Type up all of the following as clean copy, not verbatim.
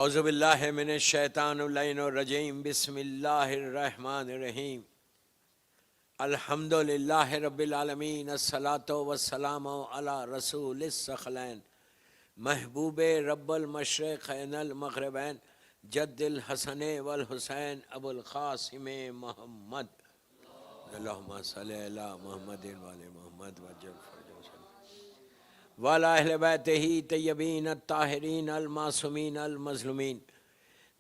اعوذ باللہ من الشیطان اللعین الرجیم بسم اللہ الرحمن الرحیم الحمد للہ رب العالمین الصلاۃ والسلام علی رسول الثقلین محبوب رب المشرقین المغربین جد الحسن والحسین ابو القاسم محمد اللہم صلی علی محمد وعلی محمد وجل وعلی اہل بیتہ طیبین الطاہرین المعصومین المظلومین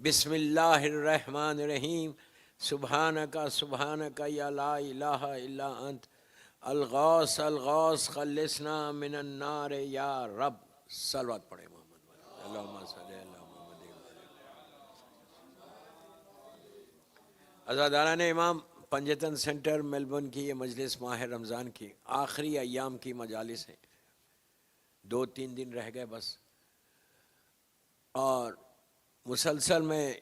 بسم اللہ الرحمن الرحیم سبحانک سبحانک یا لا الہ الا انت الغوث الغوث خلصنا من النار یا رب. صلوات پڑھیں محمد اللہم صلی علی محمد. عزاداران امام، پنجتن سینٹر میلبورن کی یہ مجلس ماہ رمضان کی آخری ایام کی مجالس ہیں. 2-3 دن رہ گئے بس، اور مسلسل میں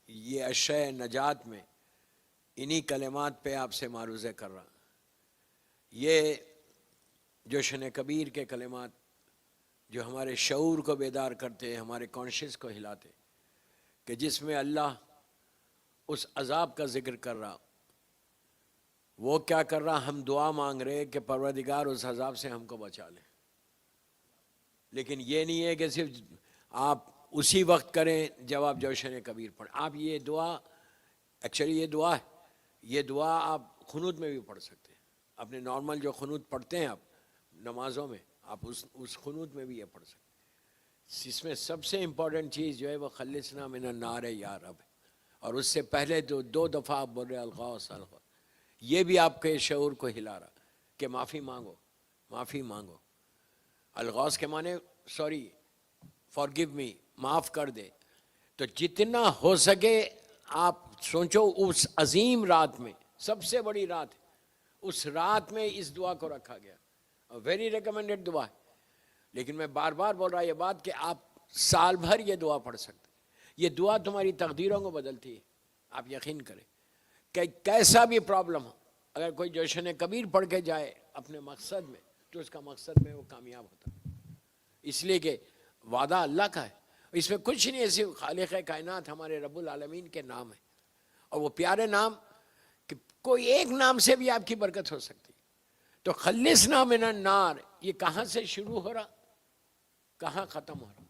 یہ اشیاء نجات میں انہی کلمات پہ آپ سے معروضے کر رہا. یہ جوشن کبیر کے کلمات جو ہمارے شعور کو بیدار کرتے، ہمارے کانشیس کو ہلاتے، کہ جس میں اللہ اس عذاب کا ذکر کر رہا. وہ کیا کر رہا؟ ہم دعا مانگ رہے کہ پروردگار اس عذاب سے ہم کو بچا لے. لیکن یہ نہیں ہے کہ صرف آپ اسی وقت کریں جب آپ جوشن کبیر پڑھیں. آپ یہ دعا، ایکچولی یہ دعا ہے، یہ دعا آپ قنوت میں بھی پڑھ سکتے ہیں. اپنے نارمل جو قنوت پڑھتے ہیں آپ نمازوں میں، آپ اس قنوت میں بھی یہ پڑھ سکتے ہیں. اس میں سب سے امپورٹنٹ چیز جو ہے وہ خلصنا من النار یا رب ہے. اور اس سے پہلے تو 2 دفعہ آپ بول رہے الغوث الغوث. یہ بھی آپ کے شعور کو ہلا رہا کہ معافی مانگو، معافی مانگو. الغوث کے معنی سوری، فارگیو می، معاف کر دے. تو جتنا ہو سکے آپ سوچو اس عظیم رات میں، سب سے بڑی رات ہے، اس رات میں اس دعا کو رکھا گیا. ویری ریکمینڈڈ دعا ہے. لیکن میں بار بار بول رہا یہ بات کہ آپ سال بھر یہ دعا پڑھ سکتے. یہ دعا تمہاری تقدیروں کو بدلتی ہے. آپ یقین کریں کہ کیسا بھی پرابلم ہو، اگر کوئی جوشن کبیر پڑھ کے جائے اپنے مقصد میں تو اس کا مقصد میں وہ کامیاب ہوتا. اس لیے کہ وعدہ اللہ کا ہے، اس میں کچھ نہیں ہے، صرف خالق کائنات ہمارے رب العالمین کے نام ہے. اور وہ پیارے نام کہ کوئی ایک نام سے بھی آپ کی برکت ہو سکتی. تو خلصنا من النار، یہ کہاں سے شروع ہو رہا، کہاں ختم ہو رہا؟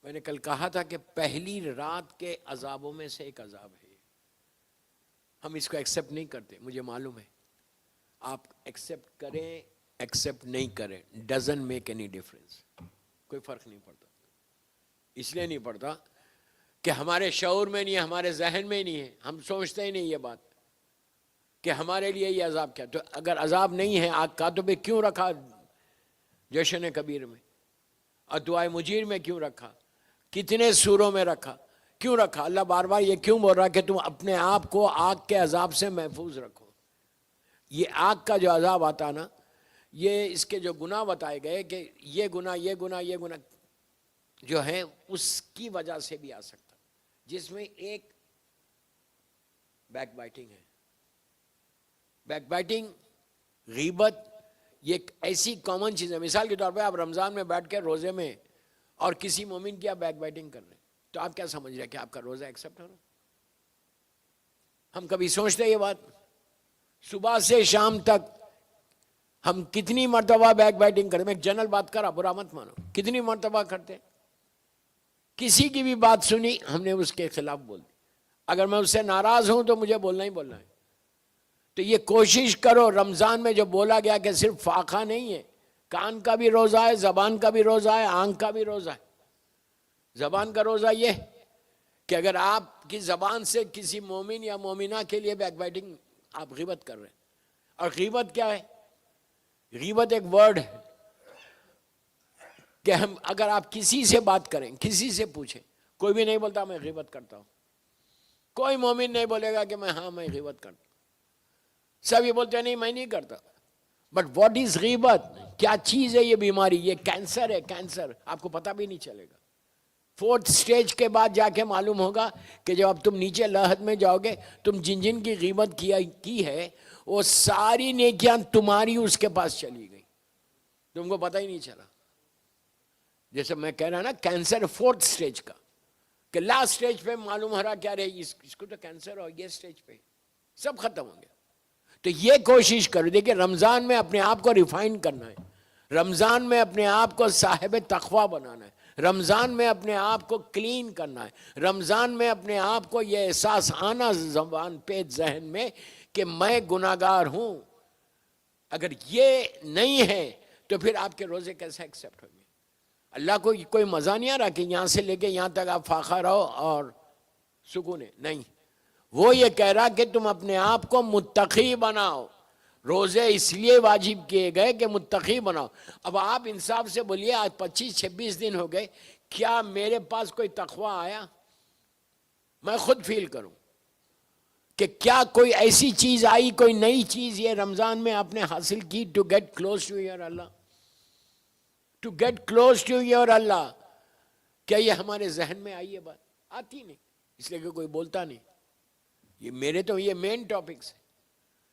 میں نے کل کہا تھا کہ پہلی رات کے عذابوں میں سے ایک عذاب ہے. ہم اس کو ایکسیپٹ نہیں کرتے، مجھے معلوم ہے. آپ ایکسیپٹ کریں ایکسیپٹ نہیں کریں، ڈزنٹ میک اینی ڈفرینس، کوئی فرق نہیں پڑتا. اس لیے نہیں پڑتا کہ ہمارے شعور میں نہیں ہے، ہمارے ذہن میں نہیں ہے، ہم سوچتے ہی نہیں یہ بات کہ ہمارے لیے یہ عذاب کیا. تو اگر عذاب نہیں ہے آگ کا تو کیوں رکھا جوشن کبیر میں، اور دعائے مجیر میں کیوں رکھا، کتنے سوروں میں رکھا، کیوں رکھا؟ اللہ بار بار یہ کیوں بول رہا کہ تم اپنے آپ کو آگ کے عذاب سے محفوظ رکھو. یہ آگ کا جو عذاب آتا نا، یہ اس کے جو گناہ بتائے گئے کہ یہ گناہ یہ گناہ یہ گناہ جو ہیں اس کی وجہ سے بھی آ سکتا، جس میں ایک بیک بائٹنگ ہے. بیک بائٹنگ، غیبت، یہ ایک ایسی کامن چیز ہے. مثال کے طور پہ آپ رمضان میں بیٹھ کے روزے میں اور کسی مومن کی آپ بیک بائٹنگ کر رہے ہیں تو آپ کیا سمجھ رہے ہیں کہ آپ کا روزہ ایکسیپٹ ہو رہا؟ ہم کبھی سوچتے یہ بات؟ صبح سے شام تک ہم کتنی مرتبہ بیک بائٹنگ کرتے؟ میں ایک جنرل بات کر رہا، برا مت مانو. کتنی مرتبہ کرتے؟ کسی کی بھی بات سنی ہم نے اس کے خلاف بول دی. اگر میں اس سے ناراض ہوں تو مجھے بولنا ہی بولنا ہے. تو یہ کوشش کرو رمضان میں جو بولا گیا کہ صرف فاقہ نہیں ہے، کان کا بھی روزہ ہے، زبان کا بھی روزہ ہے، آنکھ کا بھی روزہ ہے. زبان کا روزہ یہ کہ اگر آپ کی زبان سے کسی مومن یا مومنہ کے لیے بیک بائٹنگ، آپ غیبت کر رہے ہیں. اور غیبت کیا ہے؟ غیبت ایک ورڈ ہے کہ ہم اگر آپ کسی سے بات کریں، کسی سے پوچھیں، کوئی بھی نہیں بولتا میں غیبت کرتا ہوں. کوئی مومن نہیں بولے گا کہ میں غیبت کرتا ہوں. سب یہ بولتے ہیں نہیں میں نہیں کرتا. بٹ واٹ از غیبت؟ کیا چیز ہے یہ بیماری؟ یہ کینسر ہے، کینسر. آپ کو پتہ بھی نہیں چلے گا. 4th سٹیج کے بعد جا کے معلوم ہوگا کہ جب اب تم نیچے لحد میں جاؤ گے، تم جن جن کی غیبت کی ہے وہ ساری نیکیاں تمہاری اس کے پاس چلی گئی، تم کو پتہ ہی نہیں چلا. جیسے میں کہہ رہا نا، کینسر 4th سٹیج کا. کہ لاسٹ سٹیج پہ معلوم ہو رہا کیا رہے اس کو تو کینسر ہو گیا سٹیج پہ، سب ختم ہو گیا. تو یہ کوشش کرو. دیکھیں رمضان میں اپنے آپ کو ریفائن کرنا ہے، رمضان میں اپنے آپ کو صاحب تقویٰ بنانا ہے، رمضان میں اپنے آپ کو کلین کرنا ہے، رمضان میں اپنے آپ کو یہ احساس آنا زبان پہ ذہن میں کہ میں گناہگار ہوں. اگر یہ نہیں ہے تو پھر آپ کے روزے کیسے ایکسیپٹ ہوں گے؟ اللہ کو کوئی مزہ نہیں آ رہا کہ یہاں سے لے کے یہاں تک آپ فاقہ رہو اور سکون ہے، نہیں. وہ یہ کہہ رہا کہ تم اپنے آپ کو متقی بناؤ. روزے اس لیے واجب کیے گئے کہ متقی بناؤ. اب آپ انصاف سے بولیے آج 25-26 دن ہو گئے، کیا میرے پاس کوئی تقویٰ آیا؟ میں خود فیل کروں کہ کیا کوئی ایسی چیز آئی، کوئی نئی چیز یہ رمضان میں آپ نے حاصل کی to get close to your Allah, to get close to your Allah. کیا یہ ہمارے ذہن میں آئی ہے؟ بات آتی نہیں، اس لیے کہ کوئی بولتا نہیں. یہ میرے تو یہ مین ٹاپکس ہے.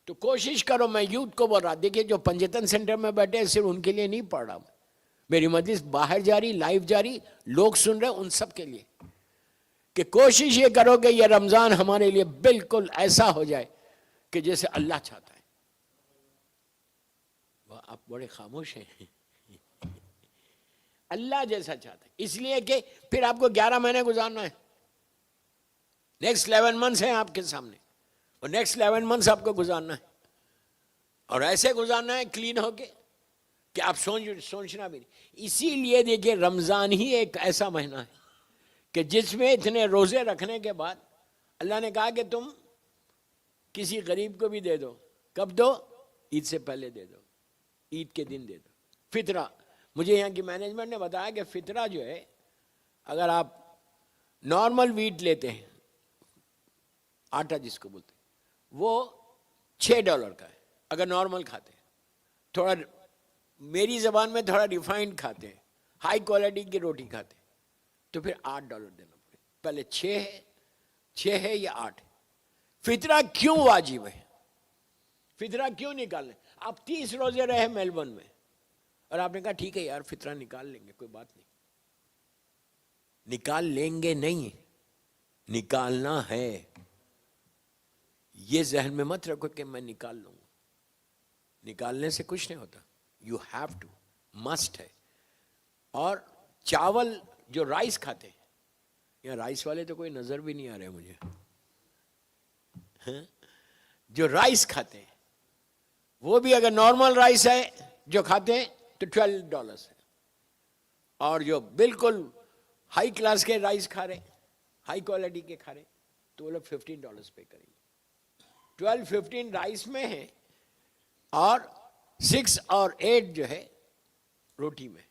تو کوشش کرو. میں یوتھ کو بول رہا، دیکھیے جو پنجتن سینٹر میں بیٹھے صرف ان کے لیے نہیں پڑھ رہا میں، میری مجلس باہر جاری، لائیو جاری، لوگ سن رہے، ان سب کے لیے کہ کوشش یہ کرو کہ یہ رمضان ہمارے لیے بالکل ایسا ہو جائے کہ جیسے اللہ چاہتا ہے. آپ بڑے خاموش ہیں. اللہ جیسا چاہتا ہے، اس لیے کہ پھر آپ کو 11 مہینے گزارنا ہے. نیکسٹ 11 منتھس ہیں آپ کے سامنے، اور نیکسٹ 11 منتھس آپ کو گزارنا ہے، اور ایسے گزارنا ہے کلین ہو کے کہ آپ سوچنا بھی نہیں. اسی لیے دیکھیے رمضان ہی ایک ایسا مہینہ ہے کہ جس میں اتنے روزے رکھنے کے بعد اللہ نے کہا کہ تم کسی غریب کو بھی دے دو. کب دو؟ عید سے پہلے دے دو، عید کے دن دے دو. فطرہ، مجھے یہاں کی مینجمنٹ نے بتایا کہ فطرہ جو ہے، اگر آپ نارمل ویٹ لیتے ہیں، آٹا جس کو بولتے ہیں، وہ $6 کا ہے اگر نارمل کھاتے ہیں. تھوڑا میری زبان میں تھوڑا ریفائنڈ کھاتے ہیں، ہائی کوالٹی کی روٹی کھاتے ہیں، تو پھر $8 دینا پڑے. پہلے 6 ہے یا 8 ہے. فطرہ کیوں واجب ہے؟ فطرہ کیوں نکالنے؟ آپ 30 روزے رہے میلبورن میں اور آپ نے کہا ٹھیک ہے یار فطرہ نکال لیں گے، کوئی بات نہیں. نکال لیں گے نہیں، نکالنا ہے. یہ ذہن میں مت رکھو کہ میں نکال لوں گا. نکالنے سے کچھ نہیں ہوتا. یو ہیو ٹو، مسٹ ہے. اور چاول جو رائس کھاتے ہیں، یا رائس والے تو کوئی نظر بھی نہیں آ رہے مجھے، جو رائس کھاتے ہیں وہ بھی اگر نارمل رائس ہے جو کھاتے ہیں تو $12 ہے. اور جو بالکل ہائی کلاس کے رائس کھا رہے، ہائی کوالٹی کے کھا رہے، تو وہ لوگ $15 پے کریں گے. 12-15 رائس میں ہے، اور 6 اور 8 جو ہے روٹی میں.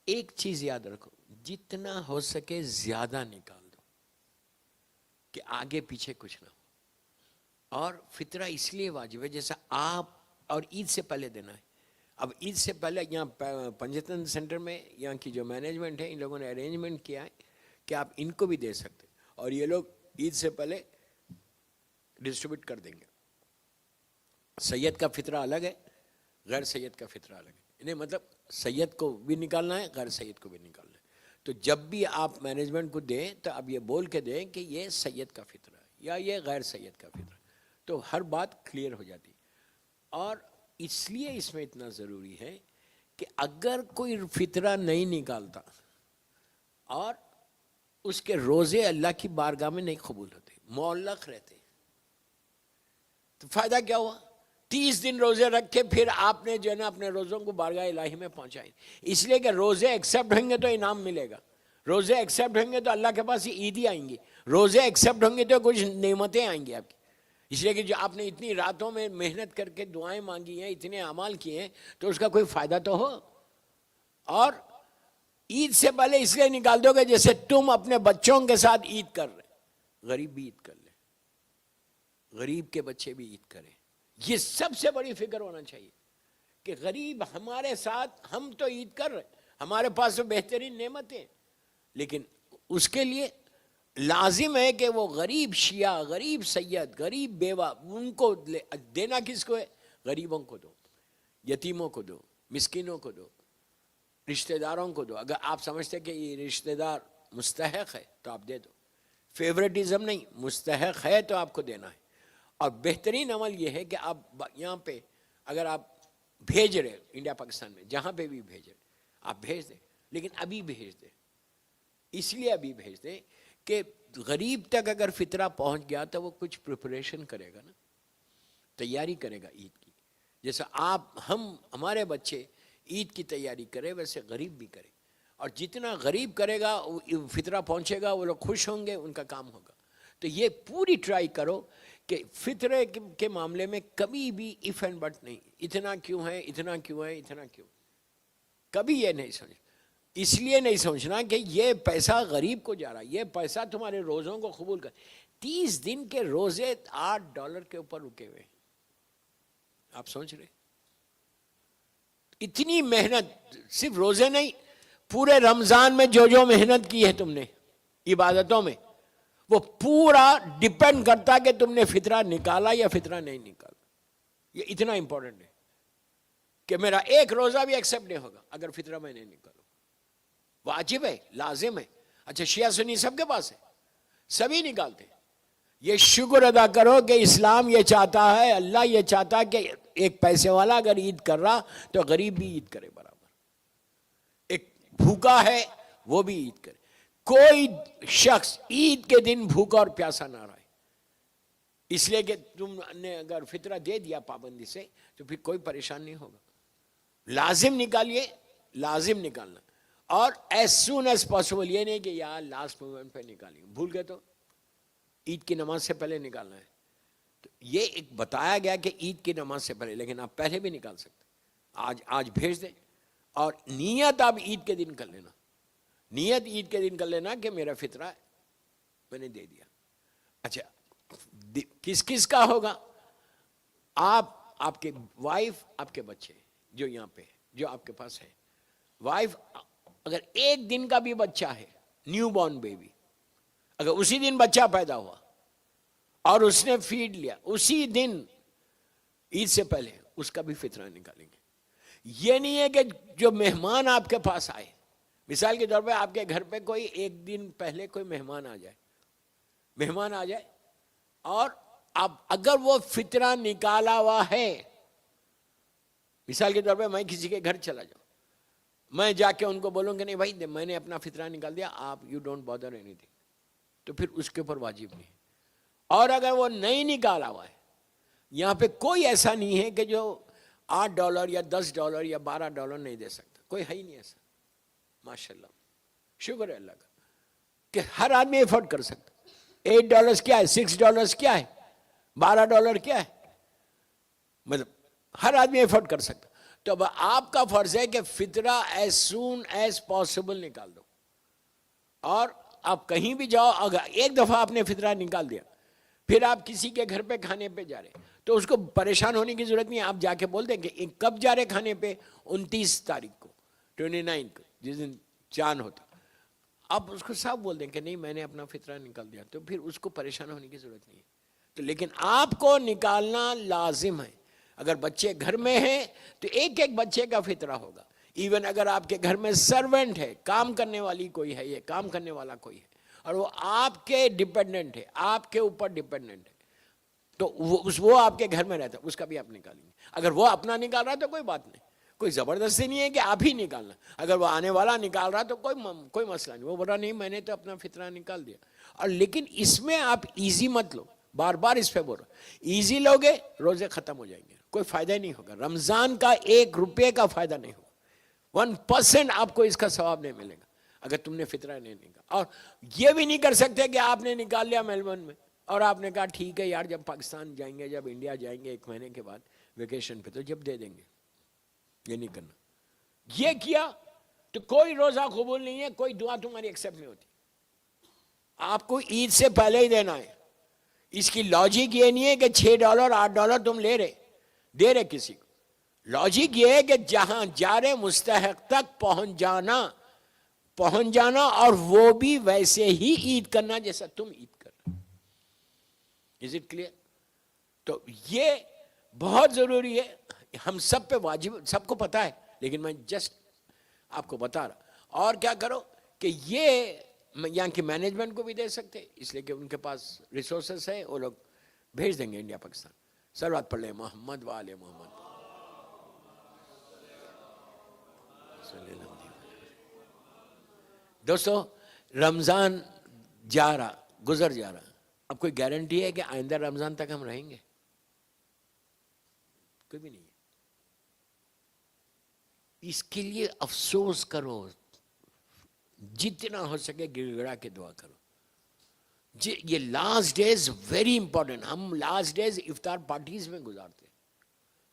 ایک چیز یاد رکھو، جتنا ہو سکے زیادہ نکال دو کہ آگے پیچھے کچھ نہ ہو. اور فطرہ اس لیے واجب ہے، جیسا آپ، اور عید سے پہلے دینا ہے. اب عید سے پہلے یہاں پنجتن سینٹر میں یہاں کی جو مینجمنٹ ہے، ان لوگوں نے ارینجمنٹ کیا ہے کہ آپ ان کو بھی دے سکتے، اور یہ لوگ عید سے پہلے ڈسٹریبیوٹ کر دیں گے. سید کا فطرہ الگ ہے، غیر سید کا فطرہ الگ ہے. انہیں مطلب سید کو بھی نکالنا ہے، غیر سید کو بھی نکالنا ہے. تو جب بھی آپ مینجمنٹ کو دیں تو اب یہ بول کے دیں کہ یہ سید کا فطرہ ہے یا یہ غیر سید کا فطرہ ہے، تو ہر بات کلیئر ہو جاتی. اور اس لیے اس میں اتنا ضروری ہے کہ اگر کوئی فطرہ نہیں نکالتا اور اس کے روزے اللہ کی بارگاہ میں نہیں قبول ہوتے، معلق رہتے، تو فائدہ کیا ہوا؟ 30 دن روزے رکھ کے پھر آپ نے جو ہے نا اپنے روزوں کو بارگاہ الہی میں پہنچائے. اس لیے کہ روزے ایکسیپٹ ہوں گے تو انعام ملے گا، روزے ایکسیپٹ ہوں گے تو اللہ کے پاس عیدی آئیں گی، روزے ایکسیپٹ ہوں گے تو کچھ نعمتیں آئیں گی آپ کی. اس لیے کہ جو آپ نے اتنی راتوں میں محنت کر کے دعائیں مانگی ہیں، اتنے اعمال کیے ہیں، تو اس کا کوئی فائدہ تو ہو. اور عید سے پہلے اس لیے نکال دو گے جیسے تم اپنے بچوں کے ساتھ عید کر رہے، غریب بھی عید کر لے، غریب کے بچے بھی عید کریں. یہ سب سے بڑی فکر ہونا چاہیے کہ غریب ہمارے ساتھ، ہم تو عید کر رہے، ہمارے پاس تو بہترین نعمتیں، لیکن اس کے لیے لازم ہے کہ وہ غریب شیعہ، غریب سید، غریب بیوہ، ان کو دینا کس کو ہے؟ غریبوں کو دو، یتیموں کو دو، مسکینوں کو دو، رشتہ داروں کو دو. اگر آپ سمجھتے کہ یہ رشتہ دار مستحق ہے تو آپ دے دو، فیوریٹزم نہیں، مستحق ہے تو آپ کو دینا ہے. اور بہترین عمل یہ ہے کہ آپ یہاں پہ اگر آپ بھیج رہے انڈیا پاکستان میں جہاں پہ بھی بھیج رہے آپ بھیج دیں، لیکن ابھی بھیج دیں. اس لیے ابھی بھیج دیں کہ غریب تک اگر فطرہ پہنچ گیا تو وہ کچھ پریپریشن کرے گا نا، تیاری کرے گا عید کی. جیسا ہمارے بچے عید کی تیاری کرے ویسے غریب بھی کرے، اور جتنا غریب کرے گا فطرہ پہنچے گا وہ لوگ خوش ہوں گے، ان کا کام ہوگا. تو یہ پوری ٹرائی کرو کہ فطرے کے معاملے میں کبھی بھی ایف اینڈ بٹ نہیں، اتنا کیوں ہے، اتنا کیوں ہے، اتنا کیوں، کبھی یہ نہیں سمجھ. اس لیے نہیں سوچنا کہ یہ پیسہ غریب کو جا رہا ہے، یہ پیسہ تمہارے روزوں کو قبول کر. 30 دن کے روزے $8 کے اوپر رکے ہوئے، آپ سوچ رہے اتنی محنت، صرف روزے نہیں، پورے رمضان میں جو محنت کی ہے تم نے عبادتوں میں، وہ پورا ڈیپینڈ کرتا کہ تم نے فطرہ نکالا یا فطرہ نہیں نکالا. یہ اتنا امپورٹنٹ ہے کہ میرا ایک روزہ بھی ایکسیپٹ نہیں ہوگا اگر فطرہ میں نہیں نکالوں. واجب ہے، لازم ہے. اچھا شیعہ سنی سب کے پاس ہے، سبھی نکالتے ہیں. یہ شکر ادا کرو کہ اسلام یہ چاہتا ہے، اللہ یہ چاہتا ہے کہ ایک پیسے والا اگر عید کر رہا تو غریب بھی عید کرے برابر، ایک بھوکا ہے وہ بھی عید کرے. کوئی شخص عید کے دن بھوکا اور پیاسا نہ رہے، اس لیے کہ تم نے اگر فطرہ دے دیا پابندی سے تو پھر کوئی پریشان نہیں ہوگا. لازم نکالیے، لازم نکالنا، اور ایز سون ایز پاسبل. یہ نہیں کہ یار لاسٹ مومنٹ پہ نکالیں، بھول گئے تو عید کی نماز سے پہلے نکالنا ہے. تو یہ ایک بتایا گیا کہ عید کی نماز سے پہلے، لیکن آپ پہلے بھی نکال سکتے. آج بھیج دیں، اور نیت آپ عید کے دن کر لینا، نیت عید کے دن کر لینا کہ میرا فطرہ میں نے دے دیا. اچھا کس کس کا ہوگا؟ آپ کے وائف، آپ کے بچے جو یہاں پہ جو آپ کے پاس ہے. وائف اگر ایک دن کا بھی بچہ ہے، نیو بورن بیبی، اگر اسی دن بچہ پیدا ہوا اور اس نے فیڈ لیا اسی دن عید سے پہلے، اس کا بھی فطرہ نکالیں گے. یہ نہیں ہے کہ جو مہمان آپ کے پاس آئے، مثال کے طور پہ آپ کے گھر پہ کوئی ایک دن پہلے کوئی مہمان آ جائے اور اگر وہ فطرہ نکالا ہوا ہے، مثال کے طور پہ میں کسی کے گھر چلا جاؤں، میں جا کے ان کو بولوں کہ نہیں بھائی میں نے اپنا فطرہ نکال دیا، آپ you don't bother any thing, تو پھر اس کے اوپر واجب نہیں ہے. اور اگر وہ نہیں نکالا ہوا ہے، یہاں پہ کوئی ایسا نہیں ہے کہ جو $8 یا $10 یا $12 نہیں دے سکتا، کوئی ہے ہی نہیں ایسا. ماشاءاللہ، شکر ہے اللہ کا کہ ہر آدمی افورڈ کر سکتا. $8 کیا ہے، $6 کیا ہے، $12 کیا ہے، مطلب ہر آدمی افورڈ کر سکتا. تو اب آپ کا فرض ہے کہ فطرہ ایز سون ایز پاسبل نکال دو. اور آپ کہیں بھی جاؤ، اگر ایک دفعہ آپ نے فطرہ نکال دیا، پھر آپ کسی کے گھر پہ کھانے پہ جا رہے تو اس کو پریشان ہونے کی ضرورت نہیں ہے. آپ جا کے بول دیں کہ کب جا رہے کھانے پہ، 29 تاریخ کو، 29 کو، جس دن چاند ہوتا. آپ اس کو صاف بول دیں کہ نہیں میں نے اپنا فطرہ نکال دیا، تو پھر اس کو پریشان ہونے کی ضرورت نہیں ہے. تو لیکن آپ کو نکالنا لازم ہے. اگر بچے گھر میں ہیں تو ایک ایک بچے کا فطرہ ہوگا. ایون اگر آپ کے گھر میں سرونٹ ہے، کام کرنے والی کوئی ہے، یہ کام کرنے والا کوئی ہے، اور وہ آپ کے ڈیپینڈنٹ ہے، آپ کے اوپر ڈیپینڈنٹ ہے، تو وہ آپ کے گھر میں رہتا ہے، اس کا بھی آپ نکالیں گے. اگر وہ اپنا نکال رہا ہے تو کوئی بات نہیں، کوئی زبردستی نہیں ہے کہ آپ ہی نکالنا. اگر وہ آنے والا نکال رہا تو کوئی مسئلہ نہیں، وہ بول رہا نہیں میں نے تو اپنا فطرہ نکال دیا. اور لیکن اس میں آپ ایزی مت لو، بار بار اس پہ بول رہا ہوں، ایزی لوگے روزے ختم ہو جائیں گے، کوئی فائدہ نہیں ہوگا. رمضان کا $1 کا فائدہ نہیں ہوگا، 1% آپ کو اس کا ثواب نہیں ملے گا اگر تم نے فطرہ نہیں نکالا. اور یہ بھی نہیں کر سکتے کہ آپ نے نکال لیا میلبورن میں اور آپ نے کہا ٹھیک ہے یار جب پاکستان جائیں گے، جب انڈیا جائیں گے 1 مہینے کے بعد ویکیشن پہ، تو جب دے دیں گے. یہ نہیں کرنا. یہ کیا تو کوئی روزہ قبول نہیں ہے، کوئی دعا تمہاری ایکسیپٹ نہیں ہوتی. آپ کو عید سے پہلے ہی دینا ہے. اس کی لاجک یہ نہیں ہے کہ $6 $8 تم دے رہے کسی کو. لاجک یہ ہے کہ جہاں جا رہے مستحق تک پہنچ جانا اور وہ بھی ویسے ہی عید کرنا جیسا تم عید کر رہے. Is it clear? تو یہ بہت ضروری ہے. ہم سب پہ واجب، سب کو پتا ہے، لیکن میں جسٹ آپ کو بتا رہا. اور کیا کرو کہ یہ یہاں کی مینجمنٹ کو بھی دے سکتے، اس لیے کہ ان کے پاس ریسورسز ہے، وہ لوگ بھیج دیں گے انڈیا پاکستان. صلوات پڑھ لیں محمد و آل محمد. دوستو رمضان جا رہا، گزر جا رہا، اب کوئی گارنٹی ہے کہ آئندہ رمضان تک ہم رہیں گے؟ کوئی بھی نہیں ہے. اس کے لیے افسوس کرو، جتنا ہو سکے گڑ گڑا کے دعا کرو. یہ لاسٹ ڈیز ویری امپورٹنٹ. ہم لاسٹ ڈیز افطار پارٹیز میں گزارتے ہیں.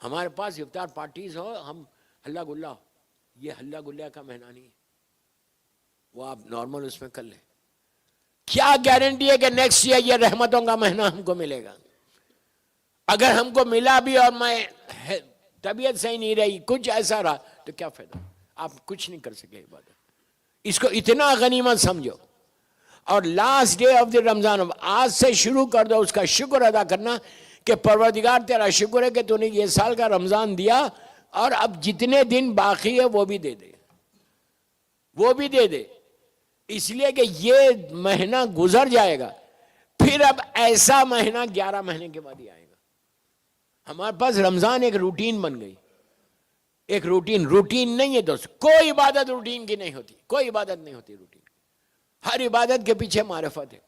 ہمارے پاس افطار پارٹیز ہو، ہم ہلہ گلا ہو. یہ ہلہ گلہ کا مہینہ نہیں ہے، وہ آپ نارمل اس میں کر لیں. کیا گارنٹی ہے کہ نیکسٹ ایئر یہ رحمتوں کا مہینہ ہم کو ملے گا؟ اگر ہم کو ملا بھی اور میں طبیعت صحیح نہیں رہی، کچھ ایسا رہا، تو کیا فائدہ؟ آپ کچھ نہیں کر سکے عبادت. اس کو اتنا غنیمت سمجھو. اور لاسٹ ڈے آف دی رمضان آج سے شروع کر دو اس کا شکر ادا کرنا کہ پروردگار تیرا شکر ہے کہ تو نے یہ سال کا رمضان دیا، اور اب جتنے دن باقی ہے وہ بھی دے دے، وہ بھی دے دے. اس لیے کہ یہ مہینہ گزر جائے گا، پھر اب ایسا مہینہ 11 مہینے کے بعد ہی آئے گا. ہمارے پاس رمضان ایک روٹین بن گئی. ایک روٹین نہیں ہے دوست. کوئی عبادت روٹین کی نہیں ہوتی، کوئی عبادت نہیں ہوتی روٹین. ہر عبادت کے پیچھے معرفت ہے.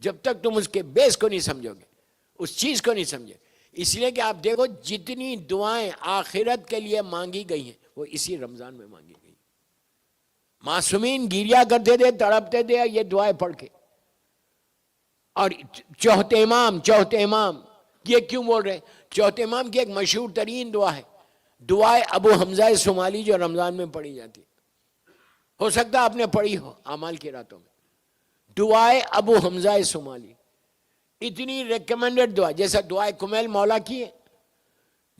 جب تک تم اس کے بیس کو نہیں سمجھو گے، اس چیز کو نہیں سمجھے. اس لیے کہ آپ دیکھو جتنی دعائیں آخرت کے لیے مانگی گئی ہیں وہ اسی رمضان میں مانگی گئی. معصومین گریا کرتے تھے، تڑپتے تھے یہ دعائیں پڑھ کے. اور چوتھے امام یہ کیوں بول رہے ہیں؟ چوتھے امام کی ایک مشہور ترین دعا ہے دعائے ابو حمزہ صومالی، جو رمضان میں پڑھی جاتی. ہو سکتا ہے آپ نے پڑھی ہو اعمال کی راتوں میں. دعائے ابو حمزہ صومالی اتنی ریکمینڈڈ دعا. جیسا دعائے کمیل مولا کی ہے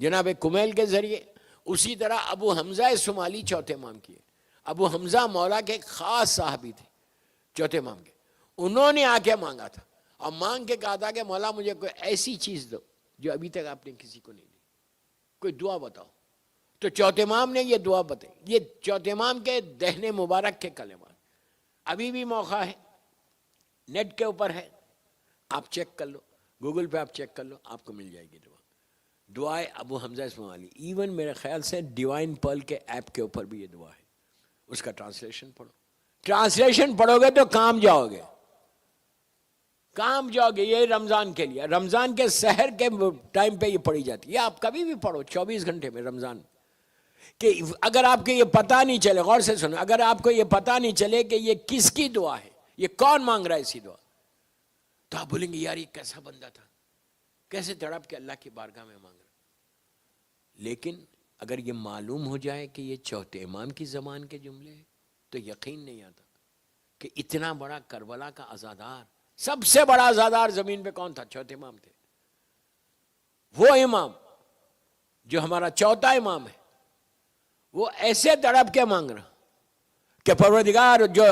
جناب کمیل کے ذریعے، اسی طرح ابو حمزہ صومالی چوتھے امام کی ہے. ابو حمزہ مولا کے ایک خاص صحابی تھے چوتھے امام کے. انہوں نے آ کے مانگا تھا اور مانگ کے کہا تھا کہ مولا مجھے کوئی ایسی چیز دو جو ابھی تک آپ نے کسی کو نہیں دی، کوئی دعا بتاؤ. تو چوتھے امام نے یہ دعا بتائی. یہ چوتھے امام کے دہنے مبارک کے کلمات. ابھی بھی موقع ہے، نیٹ کے اوپر ہے، آپ چیک کر لو، گوگل پہ آپ چیک کر لو، آپ کو مل جائے گی دعا. دعائے ابو حمزہ صومالی. ایون میرے خیال سے ڈیوائن پرل کے ایپ کے اوپر بھی یہ دعا ہے. اس کا ٹرانسلیشن پڑھو. ٹرانسلیشن پڑھو گے تو کام جاؤ گے، کام جاؤ گے. یہ رمضان کے لیے، رمضان کے سحر کے ٹائم پہ یہ پڑھی جاتی ہے. آپ کبھی بھی پڑھو 24 گھنٹے میں رمضان. کہ اگر آپ کو یہ پتہ نہیں چلے، غور سے سنو، اگر آپ کو یہ پتہ نہیں چلے کہ یہ کس کی دعا ہے، یہ کون مانگ رہا ہے اسی دعا، تو آپ بولیں گے یار یہ کیسا بندہ تھا، کیسے تڑپ کے اللہ کی بارگاہ میں مانگ رہا. لیکن اگر یہ معلوم ہو جائے کہ یہ چوتھے امام کی زبان کے جملے ہیں تو یقین نہیں آتا کہ اتنا بڑا کربلا کا عزادار، سب سے بڑا عزادار زمین پہ کون تھا؟ چوتھے امام تھے. وہ امام جو ہمارا چوتھا امام ہے، وہ ایسے تڑپ کے مانگ رہا کہ پروردگار، جو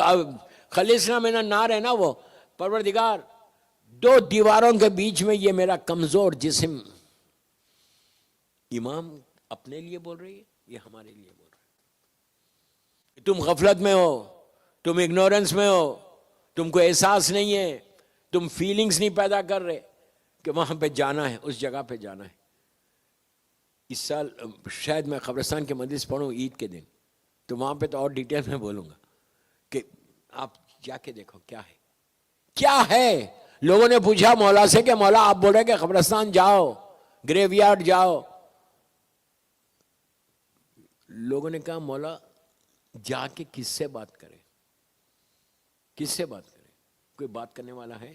خلصنا من النار ہے نا، وہ پروردگار 2 دیواروں کے بیچ میں یہ میرا کمزور جسم. امام اپنے لیے بول رہی ہے، یہ ہمارے لیے بول رہا ہے. تم غفلت میں ہو، تم اگنورنس میں ہو، تم کو احساس نہیں ہے، تم فیلنگز نہیں پیدا کر رہے کہ وہاں پہ جانا ہے، اس جگہ پہ جانا ہے. اس سال شاید میں قبرستان کے مجلس پڑھوں عید کے دن، تو وہاں پہ تو اور ڈیٹیل میں بولوں گا کہ آپ جا کے دیکھو کیا ہے، کیا ہے. لوگوں نے پوچھا مولا سے کہ مولا آپ بول رہے کہ قبرستان جاؤ، گریو یارڈ جاؤ. لوگوں نے کہا مولا جا کے کس سے بات کریں، کس سے بات کریں، کوئی بات کرنے والا ہے؟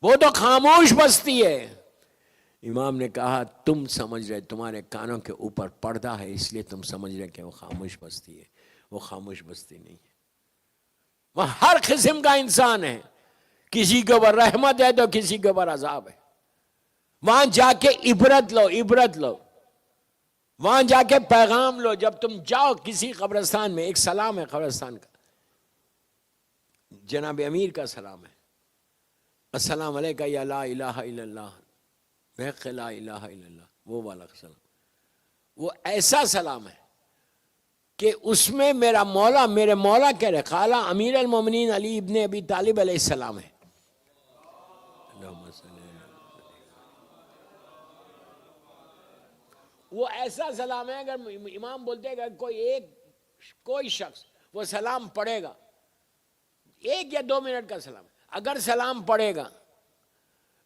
وہ تو خاموش بستی ہے. امام نے کہا تم سمجھ رہے، تمہارے کانوں کے اوپر پردہ ہے، اس لیے تم سمجھ رہے کہ وہ خاموش بستی ہے. وہ خاموش بستی نہیں ہے. وہاں ہر قسم کا انسان ہے، کسی کے اوپر رحمت ہے تو کسی کے اوپر عذاب ہے. وہاں جا کے عبرت لو، عبرت لو. وہاں جا کے پیغام لو. جب تم جاؤ کسی قبرستان میں، ایک سلام ہے قبرستان کا، جناب امیر کا سلام ہے، السلام علیکہ یا لا الہ الا اللہ بحق لا الہ الا اللہ، وہ والا سلام. وہ ایسا سلام ہے کہ اس میں میرا مولا، میرے مولا کہہ رہے قال امیر المومنین علی ابن ابی طالب علیہ السلام ہے. وہ ایسا سلام ہے اگر امام بولتے ہیں کہ کوئی شخص وہ سلام پڑھے گا، 1 یا 2 منٹ کا سلام، اگر سلام پڑھے گا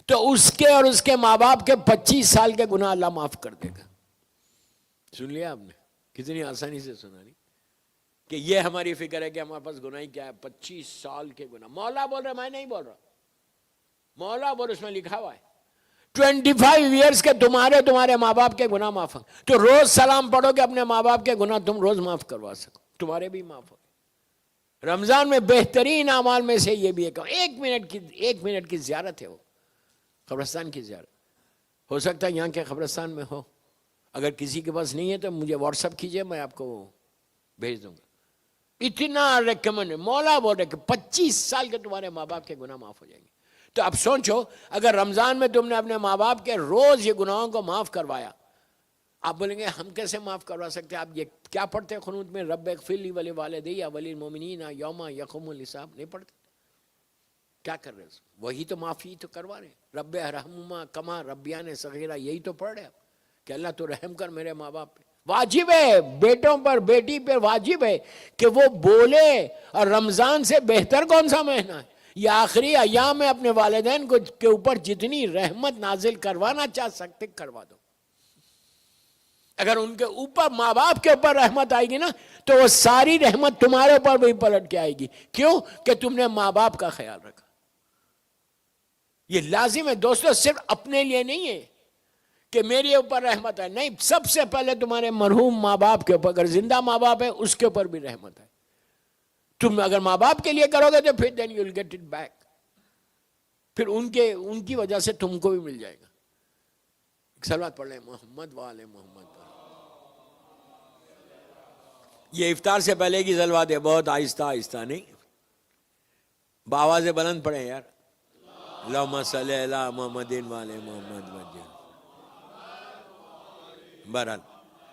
تو اس کے اور اس کے ماں باپ کے 25 سال کے گناہ اللہ معاف کر دے گا. سن لیا آپ نے؟ کتنی آسانی سے سنا نہیں کہ یہ ہماری فکر ہے کہ ہمارے پاس گناہ کیا ہے، 25 سال کے گناہ. مولا بول رہے، میں نہیں بول رہا، مولا بول، اس میں لکھا ہوا ہے 25 ایئرس کے تمہارے ماں باپ کے گناہ معاف ہوں. تو روز سلام پڑھو کہ اپنے ماں باپ کے گناہ تم روز معاف کروا سکو، تمہارے بھی معاف ہو. رمضان میں بہترین اعمال میں سے یہ بھی ہے کہ 1 منٹ کی زیارت ہے، وہ قبرستان کی زیارت. ہو سکتا ہے یہاں کے قبرستان میں ہو، اگر کسی کے پاس نہیں ہے تو مجھے واٹس ایپ کیجئے، میں آپ کو بھیج دوں گا. اتنا ریکمنڈ. مولا بول رہے کہ 25 سال کے تمہارے ماں باپ کے گناہ معاف ہو جائیں گے. تو اب سوچو اگر رمضان میں تم نے اپنے ماں باپ کے روز یہ گناہوں کو معاف کروایا، آپ بولیں گے ہم کیسے معاف کروا سکتے ہیں؟ آپ یہ کیا پڑھتے ہیں قنوت میں؟ رب اغفر لی ولوالدی وللمؤمنین یوم یقوم الحساب، نہیں پڑھتے؟ کیا کر رہے ہیں؟ وہی تو معافی تو کروا رہے ہیں. رب ارحمہما کما ربیان صغیرہ، یہی تو پڑھ رہے ہیں کہ اللہ تو رحم کر میرے ماں باپ پہ. واجب ہے بیٹوں پر، بیٹی پر واجب ہے کہ وہ بولے. اور رمضان سے بہتر کون سا مہینہ ہے؟ یہ آخری ایام میں اپنے والدین کو کے اوپر جتنی رحمت نازل کروانا چاہ سکتے کروا دو. اگر ان کے اوپر ماں باپ کے اوپر رحمت آئے گی نا تو وہ ساری رحمت تمہارے اوپر بھی پلٹ کے آئے گی. کیوں؟ کہ تم نے ماں باپ کا خیال رکھا. یہ لازم ہے دوستو، صرف اپنے لیے نہیں ہے کہ میرے اوپر رحمت ہے، نہیں، سب سے پہلے تمہارے مرحوم ماں باپ کے اوپر، اگر زندہ ماں باپ ہے اس کے اوپر بھی رحمت ہے. تم اگر ماں باپ کے لیے کرو گے تو پھر then you'll get it back، پھر ان کی وجہ سے تم کو بھی مل جائے گا. ایک صلوات پڑھ لیں محمد وآل محمد. یہ افطار سے پہلے کی صلوات ہے، بہت آہستہ آہستہ، نہیں بآواز بلند پڑھیں یار. اللہم صلی علی محمد وآل محمد وجل. بہرحال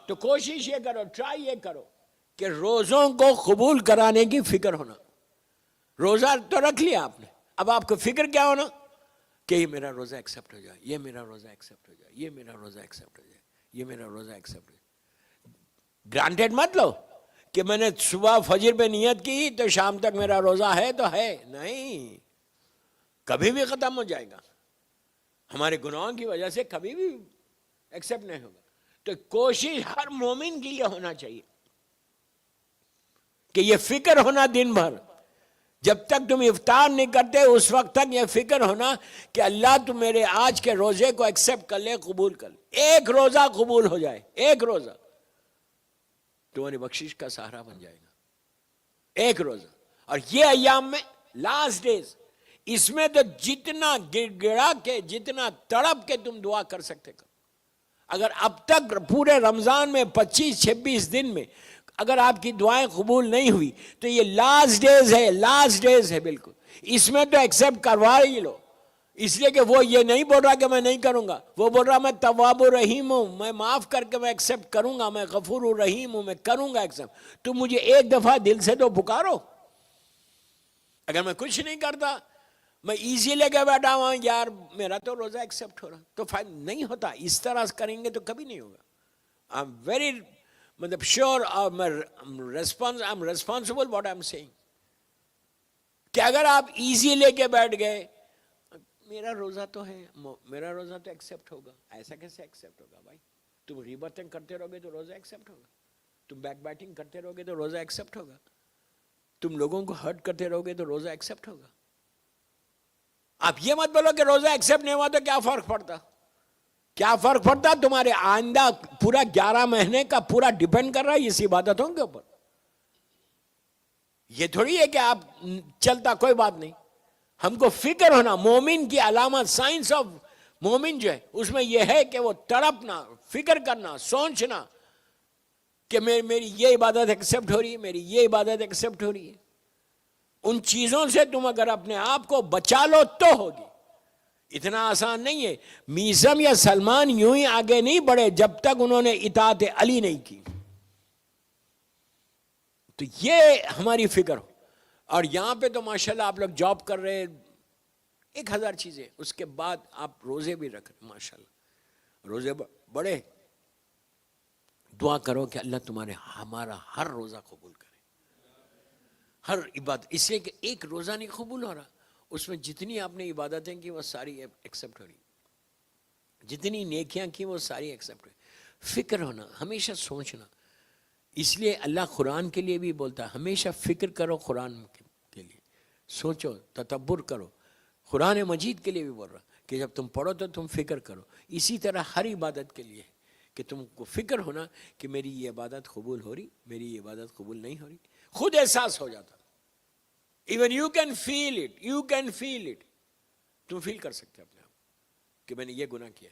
تو کوشش یہ کرو، ٹرائی یہ کرو کہ روزوں کو قبول کرانے کی فکر ہونا. روزہ تو رکھ لیا آپ نے، اب آپ کو فکر کیا ہونا کہ یہ میرا روزہ ایکسیپٹ ہو جائے، یہ میرا روزہ ایکسیپٹ ہو جائے، یہ میرا روزہ ایکسیپٹ ہو جائے، یہ میرا روزہ ایکسیپٹ ہو جائے. گرانٹیڈ مت لو کہ میں نے صبح فجر پہ نیت کی تو شام تک میرا روزہ ہے تو ہے. نہیں، کبھی بھی ختم ہو جائے گا. ہمارے گناہوں کی وجہ سے کبھی بھی ایکسیپٹ نہیں ہوگا. تو کوشش ہر مومن کے لیے ہونا چاہیے کہ یہ فکر ہونا دن بھر، جب تک تم افطار نہیں کرتے اس وقت تک یہ فکر ہونا کہ اللہ تم میرے آج کے روزے کو ایکسیپٹ کر لے، قبول کر لے. ایک روزہ قبول ہو جائے، ایک روزہ تمہاری بخشش کا سہارا بن جائے گا. ایک روزہ. اور یہ ایام میں لاسٹ ڈیز، اس میں تو جتنا گڑ گڑا کے، جتنا تڑپ کے تم دعا کر سکتے کرو. اگر اب تک پورے رمضان میں 25-26 دن میں اگر آپ کی دعائیں قبول نہیں ہوئی تو یہ لاسٹ ڈیز ہے، لاسٹ ڈیز ہے بالکل. اس میں تو ایکسیپٹ کروا ہی لو، اس لیے کہ وہ یہ نہیں بول رہا کہ میں نہیں کروں گا، وہ بول رہا میں تواب الرحیم ہوں، میں معاف کر کے میں ایکسیپٹ کروں گا، میں غفور الرحیم ہوں، میں کروں گا ایکسیپٹ. تم مجھے ایک دفعہ دل سے تو پکارو. اگر میں کچھ نہیں کرتا، میں ایزی لے کے بیٹھا ہوں یار میرا تو روزہ ایکسیپٹ ہو رہا، تو فائدہ نہیں ہوتا. اس طرح کریں گے تو کبھی نہیں ہوگا. I'm very مطلب sure I'm responsible what I'm saying کہ اگر آپ ایزی لے کے بیٹھ گئے میرا روزہ تو ہے، میرا روزہ تو ایکسیپٹ ہوگا، ایسا کیسے ایکسیپٹ ہوگا بھائی؟ تم غیبتیں کرتے رہو گے تو روزہ ایکسیپٹ ہوگا، تم بیک بیٹنگ کرتے رہو گے تو روزہ ایکسیپٹ ہوگا، تم لوگوں کو ہرٹ کرتے رہو گے تو روزہ ایکسیپٹ ہوگا. آپ یہ مت بولو کہ روزہ ایکسیپٹ نہیں ہوا تو کیا فرق پڑتا. کیا فرق پڑتا؟ تمہارے آئندہ پورا 11 مہینے کا پورا ڈیپینڈ کر رہا ہے اس عبادتوں کے اوپر. یہ تھوڑی ہے کہ آپ چلتا کوئی بات نہیں. ہم کو فکر ہونا، مومن کی علامت، سائنس آف مومن جو ہے اس میں یہ ہے کہ وہ تڑپنا، فکر کرنا، سوچنا کہ میری یہ عبادت ایکسیپٹ ہو رہی ہے، میری یہ عبادت ایکسیپٹ ہو رہی ہے. ان چیزوں سے تم اگر اپنے آپ کو بچا لو تو ہوگی. اتنا آسان نہیں ہے. میزم یا سلمان یوں ہی آگے نہیں بڑھے جب تک انہوں نے اطاعت علی نہیں کی. تو یہ ہماری فکر ہو. اور یہاں پہ تو ماشاءاللہ آپ لوگ جاب کر رہے 1000 چیزیں, اس کے بعد آپ روزے بھی رکھ رہے, ماشاءاللہ روزے بڑے. دعا کرو کہ اللہ تمہارے ہمارا ہر روزہ قبول کرے, ہر عبادت. اس لیے کہ ایک روزہ نہیں قبول ہو رہا, اس میں جتنی آپ نے عبادتیں کی وہ ساری ایکسیپٹ ہو رہی, جتنی نیکیاں کی وہ ساری ایکسیپٹ ہو رہی. فکر ہونا, ہمیشہ سوچنا. اس لیے اللہ قرآن کے لیے بھی بولتا ہے ہمیشہ فکر کرو, قرآن کے لیے سوچو, تدبر کرو. قرآن مجید کے لیے بھی بول رہا کہ جب تم پڑھو تو تم فکر کرو. اسی طرح ہر عبادت کے لیے کہ تم کو فکر ہونا کہ میری یہ عبادت قبول ہو رہی, میری یہ عبادت قبول نہیں ہو رہی. خود احساس ہو جاتا. Even you can feel it, you can feel it. تم فیل کر سکتے اپنے آپ کہ میں نے یہ گناہ کیا.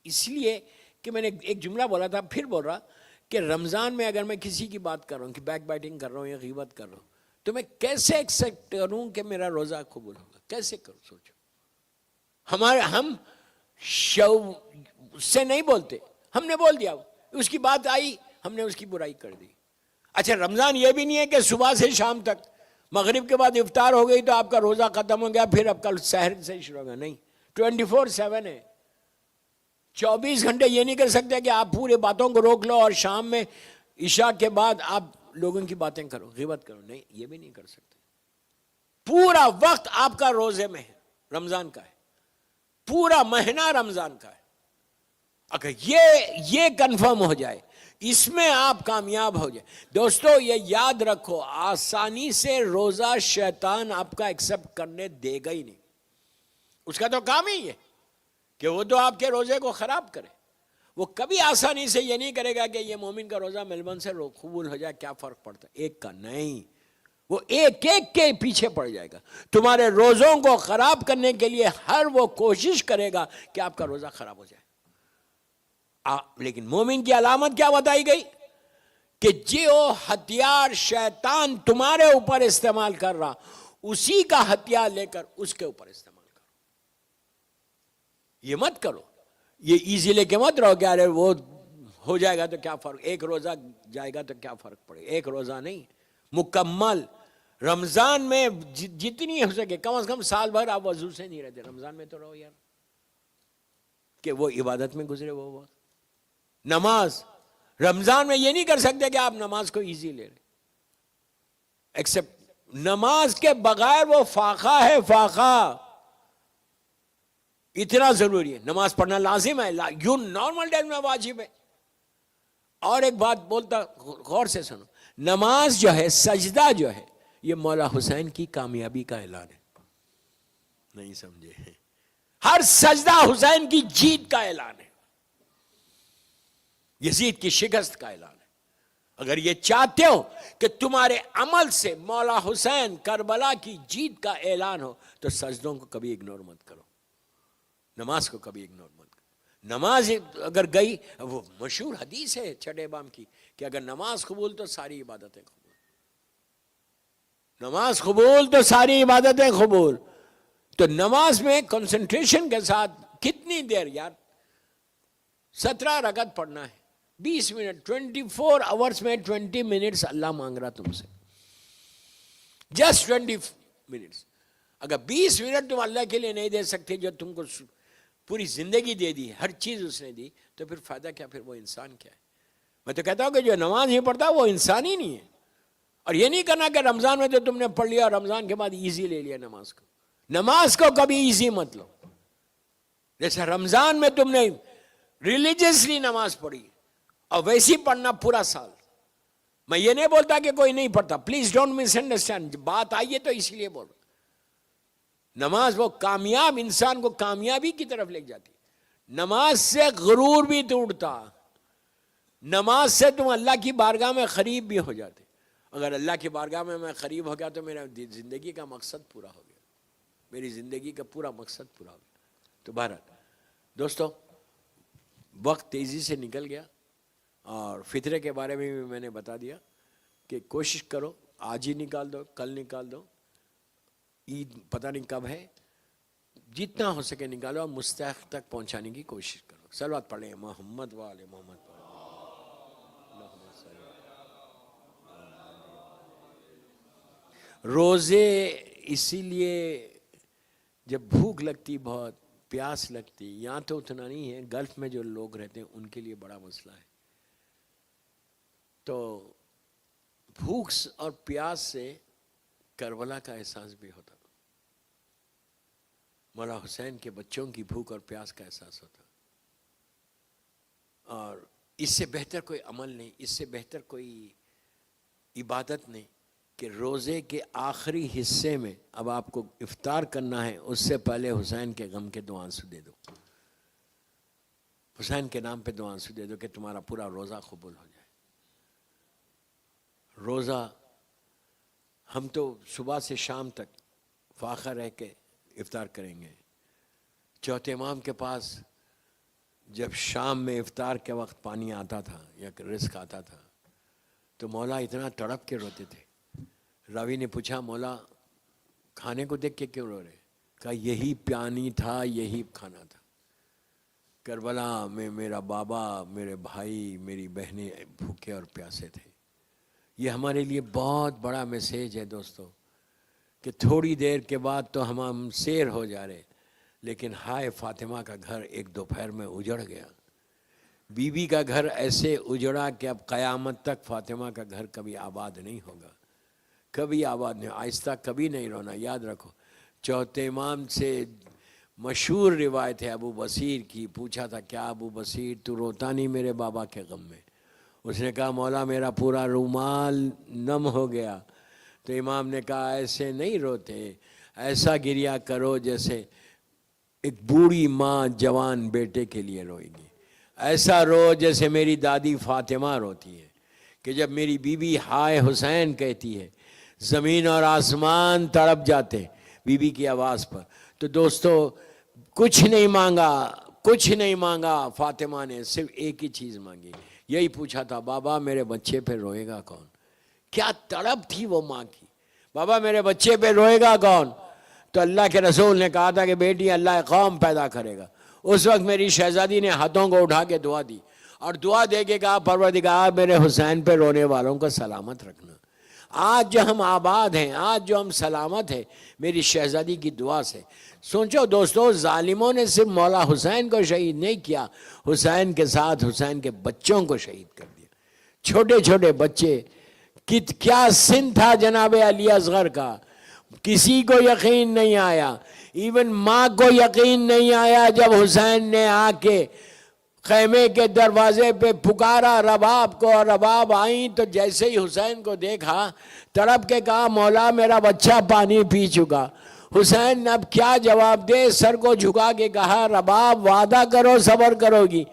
اس لیے کہ میں نے ایک جملہ بولا تھا, پھر بول رہا کہ رمضان میں اگر میں کسی کی بات کر رہا ہوں کہ بیک بائٹنگ کر رہا ہوں یا غیبت کر رہا ہوں, تو میں کیسے ایکسیپٹ کروں کہ میرا روزہ قبول ہوگا؟ کیسے کروں؟ سوچو. ہم سے نہیں بولتے, ہم نے بول دیا, اس کی بات آئی ہم نے اس کی برائی کر دی. اچھا رمضان یہ بھی نہیں ہے کہ صبح سے شام تک, مغرب کے بعد افطار ہو گئی تو آپ کا روزہ ختم ہو گیا, پھر اب کل سحر سے شروع ہوگا. نہیں, 24/7 ہے. 24 گھنٹے یہ نہیں کر سکتے کہ آپ پورے باتوں کو روک لو اور شام میں عشاء کے بعد آپ لوگوں کی باتیں کرو, غیبت کرو. نہیں, یہ بھی نہیں کر سکتے. پورا وقت آپ کا روزے میں ہے, رمضان کا ہے, پورا مہینہ رمضان کا ہے. اگر یہ کنفرم ہو جائے, اس میں آپ کامیاب ہو جائے. دوستو یہ یاد رکھو, آسانی سے روزہ شیطان آپ کا ایکسپٹ کرنے دے گا ہی نہیں. اس کا تو کام ہی ہے کہ وہ تو آپ کے روزے کو خراب کرے. وہ کبھی آسانی سے یہ نہیں کرے گا کہ یہ مومن کا روزہ میلبورن سے قبول ہو جائے, کیا فرق پڑتا ہے ایک کا. نہیں, وہ ایک ایک کے پیچھے پڑ جائے گا. تمہارے روزوں کو خراب کرنے کے لیے ہر وہ کوشش کرے گا کہ آپ کا روزہ خراب ہو جائے. لیکن مومن کی علامت کیا بتائی گئی کہ جو ہتھیار شیطان تمہارے اوپر استعمال کر رہا, اسی کا ہتھیار لے کر اس کے اوپر استعمال کرو. یہ مت کرو, یہ ایزی لے کے مت رہو کہ ارے وہ ہو جائے گا تو کیا فرق, ایک روزہ جائے گا تو کیا فرق پڑے. ایک روزہ نہیں, مکمل رمضان میں جتنی ہو سکے, کم از کم سال بھر آپ وضو سے نہیں رہتے, رمضان میں تو رہو یار, کہ وہ عبادت میں گزرے. وہ نماز رمضان میں یہ نہیں کر سکتے کہ آپ نماز کو ایزی لے رہے, ایکسپٹ نماز کے بغیر وہ فاقہ ہے, فاقہ. اتنا ضروری ہے, نماز پڑھنا لازم ہے, یوں نارمل ڈے میں واجب ہے. اور ایک بات بولتا, غور سے سنو, نماز جو ہے, سجدہ جو ہے, یہ مولا حسین کی کامیابی کا اعلان ہے. نہیں سمجھے؟ ہر سجدہ حسین کی جیت کا اعلان ہے, یزید کی شکست کا اعلان ہے. اگر یہ چاہتے ہو کہ تمہارے عمل سے مولا حسین کربلا کی جیت کا اعلان ہو, تو سجدوں کو کبھی اگنور مت کرو, نماز کو کبھی اگنور مت کرو. نماز اگر گئی, وہ مشہور حدیث ہے چھٹے بام کی کہ اگر نماز قبول تو ساری عبادتیں قبول, نماز قبول تو ساری عبادتیں قبول. تو نماز میں کنسنٹریشن کے ساتھ کتنی دیر یار, 17 رکعت پڑھنا ہے, 20 منٹ, 24 آورس میں 20 منٹس اللہ مانگ رہا تم سے, جسٹ 20 منٹس. اگر 20 منٹ تم اللہ کے لیے نہیں دے سکتے جو تم کو پوری زندگی دے دی, ہر چیز اس نے دی, تو پھر فائدہ کیا, پھر وہ انسان کیا ہے. میں تو کہتا ہوں کہ جو نماز نہیں پڑھتا وہ انسان ہی نہیں ہے. اور یہ نہیں کرنا کہ رمضان میں تو تم نے پڑھ لیا اور رمضان کے بعد ایزی لے لیا نماز کو. نماز کو کبھی ایزی مت لو. جیسے رمضان میں تم نے ریلیجیسلی نماز پڑھی اور ویسی پڑھنا پورا سال. میں یہ نہیں بولتا کہ کوئی نہیں پڑھتا, پلیز ڈونٹ مس انڈرسٹینڈ, بات آئیے تو اس لیے بول رہا. نماز وہ کامیاب انسان کو کامیابی کی طرف لے جاتی. نماز سے غرور بھی ٹوٹتا, نماز سے تم اللہ کی بارگاہ میں قریب بھی ہو جاتے. اگر اللہ کی بارگاہ میں میں قریب ہو گیا تو میرا زندگی کا مقصد پورا ہو گیا, میری زندگی کا پورا مقصد پورا ہو گیا. تو بہرحال دوستو, وقت تیزی سے نکل گیا, اور فطرے کے بارے میں بھی میں نے بتا دیا کہ کوشش کرو آج ہی نکال دو, کل نکال دو, عید پتہ نہیں کب ہے, جتنا ہو سکے نکالو اور مستحق تک پہنچانے کی کوشش کرو. صلوات پڑھیں محمد و آل محمد. روزے اسی لیے جب بھوک لگتی بہت پیاس لگتی، یہاں تو اتنا نہیں ہے، گلف میں جو لوگ رہتے ہیں ان کے لیے بڑا مسئلہ ہے، تو بھوک اور پیاس سے کربلا کا احساس بھی ہوتا، مولا حسین کے بچوں کی بھوک اور پیاس کا احساس ہوتا، اور اس سے بہتر کوئی عمل نہیں، اس سے بہتر کوئی عبادت نہیں کہ روزے کے آخری حصے میں اب آپ کو افطار کرنا ہے، اس سے پہلے حسین کے غم کے دو آنسو دے دو، حسین کے نام پہ دو آنسو دے دو کہ تمہارا پورا روزہ قبول ہو جائے۔ روزہ ہم تو صبح سے شام تک فاقہ رہ کے افطار کریں گے، چوتھے امام کے پاس جب شام میں افطار کے وقت پانی آتا تھا یا رزق آتا تھا تو مولا اتنا تڑپ کے روتے تھے۔ راوی نے پوچھا مولا کھانے کو دیکھ کے کیوں رو رہے؟ کہا یہی پانی تھا، یہی کھانا تھا، کربلا میں میرا بابا، میرے بھائی، میری بہنیں بھوکے اور پیاسے تھے۔ یہ ہمارے لیے بہت بڑا میسیج ہے دوستو کہ تھوڑی دیر کے بعد تو ہم سیر ہو جا رہے، لیکن ہائے فاطمہ کا گھر ایک دوپہر میں اجڑ گیا، بی بی کا گھر ایسے اجڑا کہ اب قیامت تک فاطمہ کا گھر کبھی آباد نہیں ہوگا، کبھی آباد نہیں، آہستہ کبھی نہیں رونا، یاد رکھو۔ چوتھے امام سے مشہور روایت ہے ابو بصیر کی، پوچھا تھا کیا ابو بصیر تو روتا نہیں میرے بابا کے غم میں؟ اس نے کہا مولا میرا پورا رومال نم ہو گیا۔ تو امام نے کہا ایسے نہیں روتے، ایسا گریا کرو جیسے ایک بوڑھی ماں جوان بیٹے کے لیے روئے گی، ایسا رو جیسے میری دادی فاطمہ روتی ہے کہ جب میری بیوی ہائے حسین کہتی ہے زمین اور آسمان تڑپ جاتے بی بی کی آواز پر۔ تو دوستو کچھ نہیں مانگا، کچھ نہیں مانگا، فاطمہ نے صرف ایک ہی چیز مانگی، یہی پوچھا تھا بابا میرے بچے پہ روئے گا کون؟ کیا تڑپ تھی وہ ماں کی، بابا میرے بچے پہ روئے گا کون؟ تو اللہ کے رسول نے کہا تھا کہ بیٹی اللہ قوم پیدا کرے گا۔ اس وقت میری شہزادی نے ہاتھوں کو اٹھا کے دعا دی اور دعا دے کے کہا پروردگار میرے حسین پہ رونے والوں کو سلامت رکھنا۔ آج جو ہم آباد ہیں، آج جو ہم سلامت ہیں میری شہزادی کی دعا سے۔ سوچو دوستو ظالموں نے صرف مولا حسین کو شہید نہیں کیا، حسین کے ساتھ حسین کے بچوں کو شہید کر دیا، چھوٹے چھوٹے بچے۔ کیا سن تھا جناب علی اصغر کا، کسی کو یقین نہیں آیا، ایون ماں کو یقین نہیں آیا جب حسین نے آ کے خیمے کے دروازے پہ پکارا رباب کو، اور رباب آئیں تو جیسے ہی حسین کو دیکھا تڑپ کے کہا مولا میرا بچہ پانی پی چکا۔ حسین اب کیا جواب دے، سر کو جھکا کے کہا رباب وعدہ کرو صبر کرو گی؟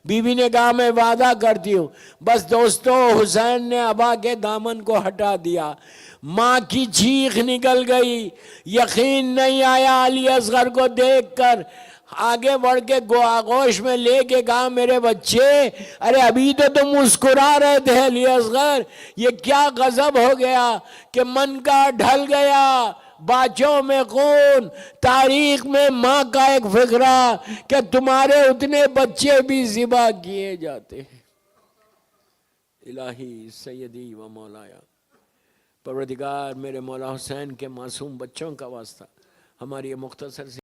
بی بی نے کہا میں وعدہ کرتی ہوں۔ بس دوستو حسین نے ابا کے دامن کو ہٹا دیا، ماں کی چیخ نکل گئی، یقین نہیں آیا علی اصغر کو دیکھ کر، آگے بڑھ کے آغوش میں لے کے کہا میرے بچے، ارے ابھی تو تم مسکرا رہے تھے علی اصغر، یہ کیا غضب ہو گیا کہ من کا ڈھل گیا، باچوں میں خون، تاریخ میں ماں کا ایک فقرہ کہ تمہارے اتنے بچے بھی ذبح کیے جاتے ہیں۔ الہی سیدی و مولایا، پروردگار میرے مولا حسین کے معصوم بچوں کا واسطہ ہماری یہ مختصر سی